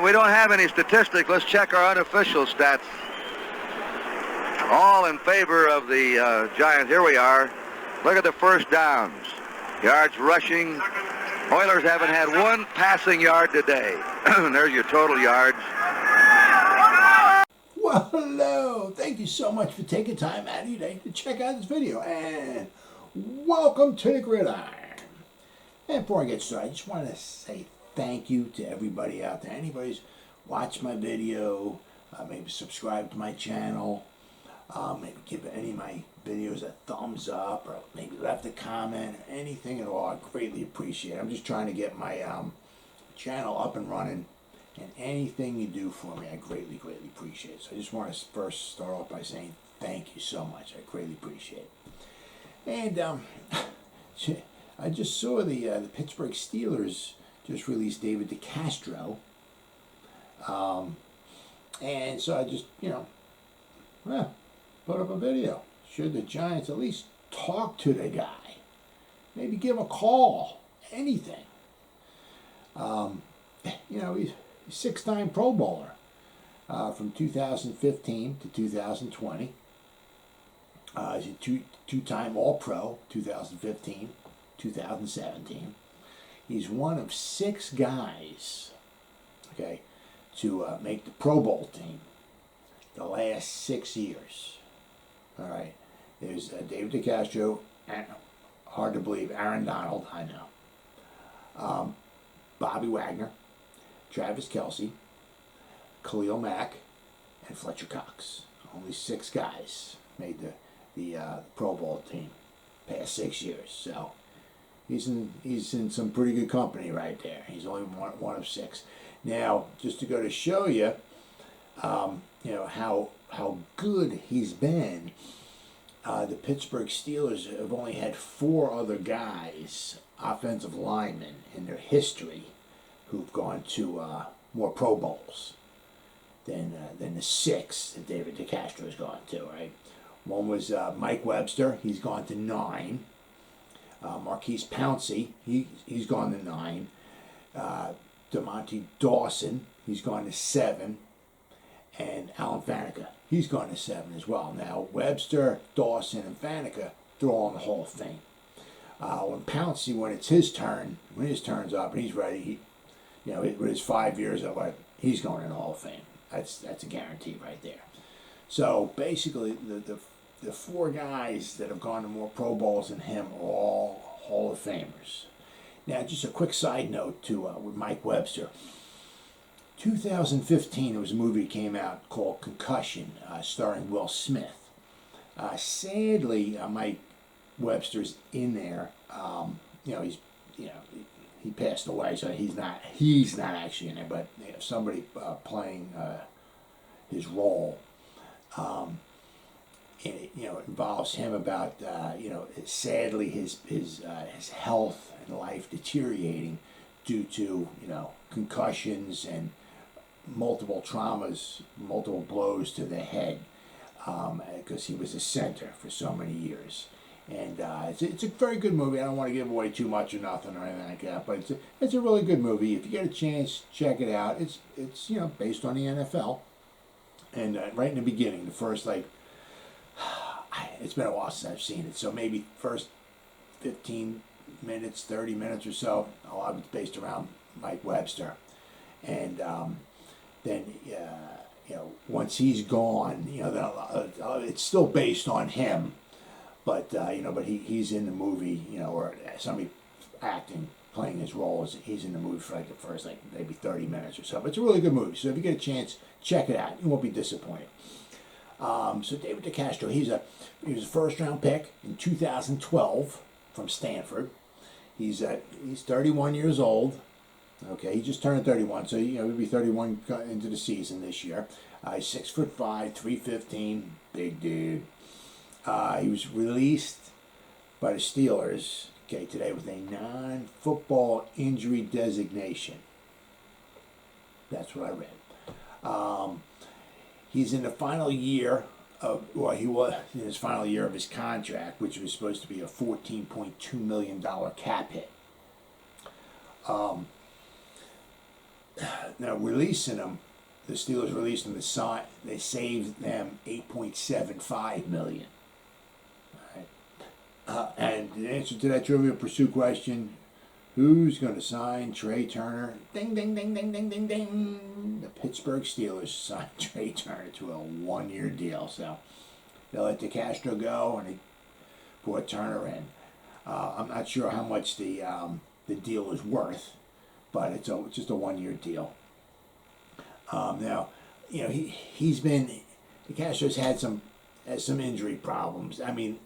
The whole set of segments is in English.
We don't have any statistics. Let's check our unofficial stats. All in favor of the Giants. Here we are. Look at the first downs. Yards rushing. Oilers haven't had one passing yard today. There's your total yards. Well, hello. Thank you so much for taking time out of your day to check out this video. And welcome to the Gridiron. And before I get started, I just want to say thank you to everybody out there. Anybody's watched my video, maybe subscribe to my channel, maybe give any of my videos a thumbs up, or maybe left a comment, or anything at all. I greatly appreciate it. I'm just trying to get my channel up and running, and anything you do for me, I greatly, greatly appreciate it. So I just want to first start off by saying thank you so much. I greatly appreciate it. And I just saw the Pittsburgh Steelers just released David DeCastro, and so I just, put up a video. Should the Giants at least talk to the guy? Maybe give him a call, anything. He's a six-time Pro Bowler from 2015 to 2020. He's a two-time All-Pro, 2015, 2017. He's one of six guys, to make the Pro Bowl team the last 6 years. All right. There's David DeCastro, hard to believe, Aaron Donald, I know, Bobby Wagner, Travis Kelce, Khalil Mack, and Fletcher Cox. Only six guys made the Pro Bowl team past 6 years. So he's in some pretty good company right there. He's only one of six. Now, just to go to show you, how good he's been. The Pittsburgh Steelers have only had four other guys, offensive linemen, in their history who've gone to more Pro Bowls than the six that David DeCastro has gone to, right? One was Mike Webster. He's gone to 9. Marquise Pouncey, he's gone to 9. DeMonte Dawson, he's gone to 7. And Alan Faneca, he's gone to 7 as well. Now, Webster, Dawson, and Faneca, they're all in the Hall of Fame. When Pouncey, when his turn's up and he's ready, with his 5 years of it, he's going in the Hall of Fame. That's a guarantee right there. So basically, the four guys that have gone to more Pro Bowls than him are all Hall of Famers. Now, just a quick side note to with Mike Webster. 2015, there was a movie that came out called Concussion, starring Will Smith. Sadly, Mike Webster's in there. He passed away, so he's not actually in there, but somebody playing his role. And it involves him about sadly his health and life deteriorating due to concussions and multiple traumas, multiple blows to the head, because he was a center for so many years. And it's a very good movie. I don't want to give away too much or nothing or anything like that, but it's a really good movie. If you get a chance, check it out. It's based on the NFL, and right in the beginning, the first it's been a while since I've seen it, so maybe first 15 minutes, 30 minutes or so, a lot of it's based around Mike Webster, and then once he's gone, it's still based on him, but but he's in the movie, or somebody playing his role. He's in the movie for the first maybe 30 minutes or so. But it's a really good movie, so if you get a chance, check it out. You won't be disappointed. So David DeCastro, he was a first-round pick in 2012 from Stanford. He's 31 years old. Okay, he just turned 31, so he'll be 31 into the season this year. He's 6'5", 315, big dude. He was released by the Steelers, today with a non-football injury designation. That's what I read. He's in the final year he was in his final year of his contract, which was supposed to be a $14.2 million cap hit. Now releasing him, the Steelers released him. They saved them $8.75 million. All right. And the answer to that Trivial Pursuit question: who's going to sign Trey Turner? Ding, ding, ding, ding, ding, ding, ding. The Pittsburgh Steelers signed Trey Turner to a 1-year deal. So they let DeCastro go, and they brought Turner in. I'm not sure how much the deal is worth, but it's just a 1-year deal. Now, DeCastro's had some injury problems. I mean,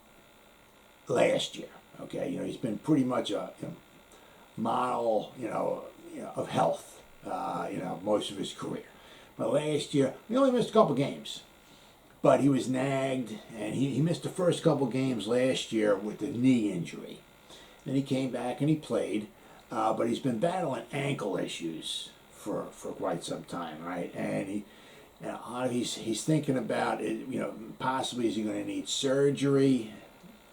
last year, okay, he's been pretty much a model, of health, most of his career. But last year, he only missed a couple games. But he was nagged, and he missed the first couple games last year with the knee injury. Then he came back and he played, but he's been battling ankle issues for quite some time, right? And he's thinking about it, possibly is he going to need surgery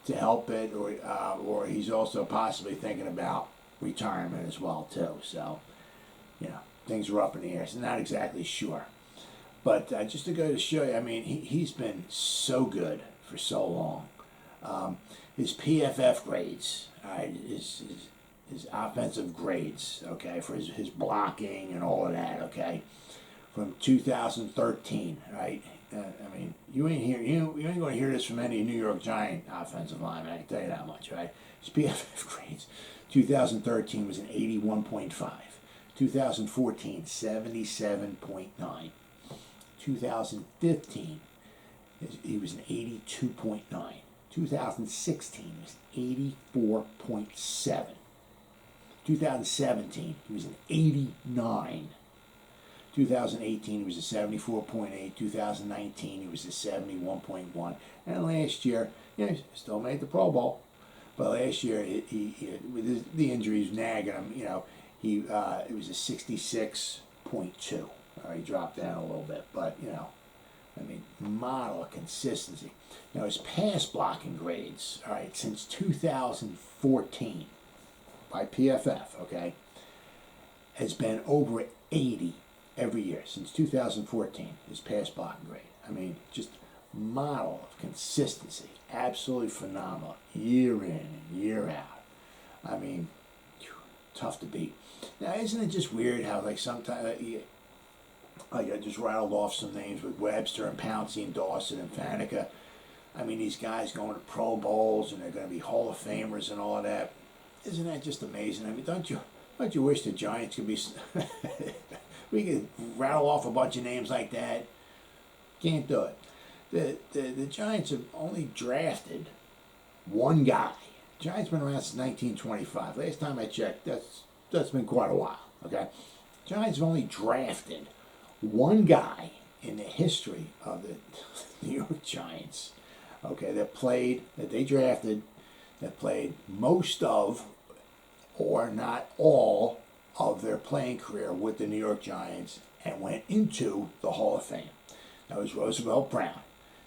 to help it, or he's also possibly thinking about retirement as well too. So, things are up in the air. So not exactly sure. But just to go to show you, I mean, he's been so good for so long. His PFF grades, his offensive grades, okay, for his blocking and all of that, okay, from 2013, right? I mean, you ain't going to hear this from any New York Giant offensive lineman. I can tell you that much, right? His PFF grades, 2013 was an 81.5, 2014 77.9. 2015, he was an 82.9. 2016 was 84.7. 2017, he was an 89. 2018, he was a 74.8. 2019, he was a 71.1. And last year, he still made the Pro Bowl. But last year, he with the injuries nagging him, it was a 66.2. He dropped down a little bit, but, model of consistency. Now, his pass blocking grades, all right, since 2014 by PFF, okay, has been over 80 every year since 2014, his pass blocking grade. I mean, just model of consistency. Absolutely phenomenal. Year in and year out. I mean, tough to beat. Now, isn't it just weird how, sometimes... I just rattled off some names with Webster and Pouncey and Dawson and Faneca. I mean, these guys going to Pro Bowls and they're going to be Hall of Famers and all of that. Isn't that just amazing? I mean, don't you wish the Giants could be... we could rattle off a bunch of names like that. Can't do it. The Giants have only drafted one guy. Giants been around since 1925. Last time I checked, that's been quite a while. Okay, Giants have only drafted one guy in the history of the New York Giants, okay, that they drafted, that played most of, or not all, of their playing career with the New York Giants and went into the Hall of Fame. That was Roosevelt Brown.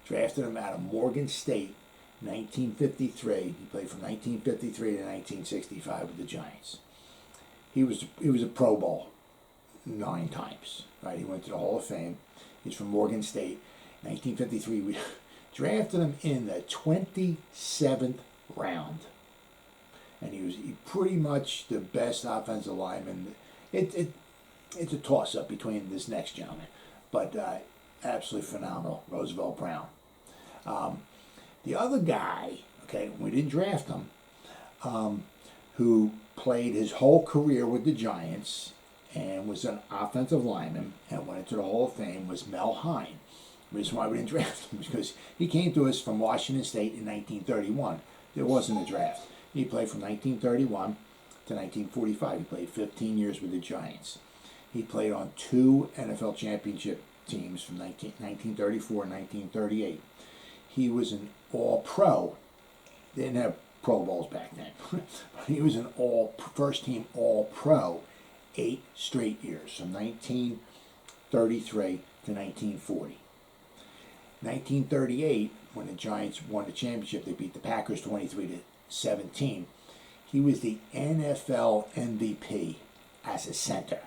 Drafted him out of Morgan State, 1953. He played from 1953 to 1965 with the Giants. He was a Pro Bowl 9 times. Right, he went to the Hall of Fame. He's from Morgan State. 1953, we drafted him in the 27th round. And he was pretty much the best offensive lineman. It's a toss-up between this next gentleman. But absolutely phenomenal, Roosevelt Brown. The other guy, okay, we didn't draft him, who played his whole career with the Giants and was an offensive lineman and went into the Hall of Fame, was Mel Hein. The reason why we didn't draft him was because he came to us from Washington State in 1931. There wasn't a draft. He played from 1931 to 1945. He played 15 years with the Giants. He played on 2 NFL championship teams from 1934 and 1938. He was an All-Pro. They didn't have Pro Bowls back then. But he was an first-team All-Pro 8 straight years, from 1933 to 1940. 1938, when the Giants won the championship, they beat the Packers 23-17. He was the NFL MVP as a center.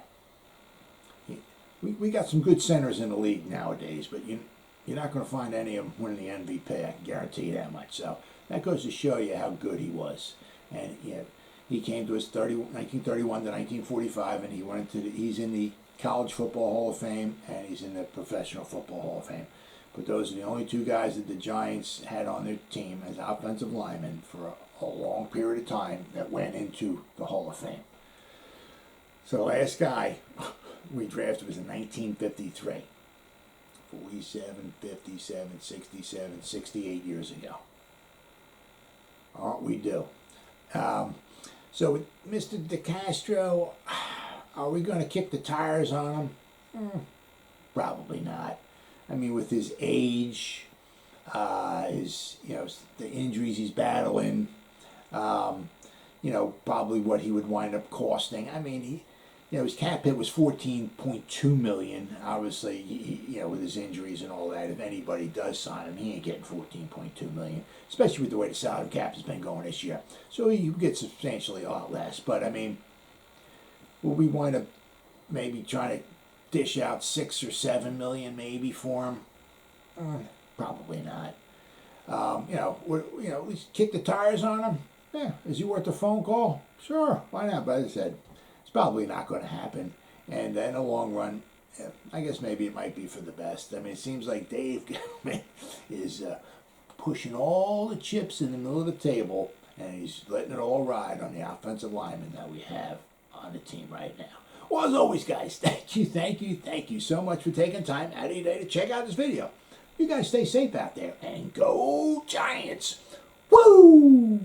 we got some good centers in the league nowadays, but you're not going to find any of them winning the MVP. I can guarantee you that much. So that goes to show you how good he was. And he came to us 1931 to 1945, and he's in the College Football Hall of Fame, and he's in the Professional Football Hall of Fame. But those are the only two guys that the Giants had on their team as offensive linemen for a long period of time that went into the Hall of Fame. So the last guy we drafted was in 1953. 47, 57, 67, 68 years ago. Aren't we due? So with Mr. DeCastro, are we going to kick the tires on him? Probably not. I mean, with his age, the injuries he's battling, probably what he would wind up costing. I mean, his cap hit was $14.2 million. Obviously, with his injuries and all that, if anybody does sign him, he ain't getting $14.2 million, especially with the way the salary cap has been going this year. So he would get substantially a lot less. But I mean, will we wind up maybe trying to dish out $6 or $7 million maybe for him? Probably not. We kick the tires on him. Yeah, is he worth a phone call? Sure, why not? But as I said, it's probably not going to happen. And in the long run, I guess maybe it might be for the best. I mean, it seems like Dave is pushing all the chips in the middle of the table, and he's letting it all ride on the offensive linemen that we have on the team right now. Well, as always, guys, thank you so much for taking time out of your day to check out this video. You guys stay safe out there, and go Giants! Woo!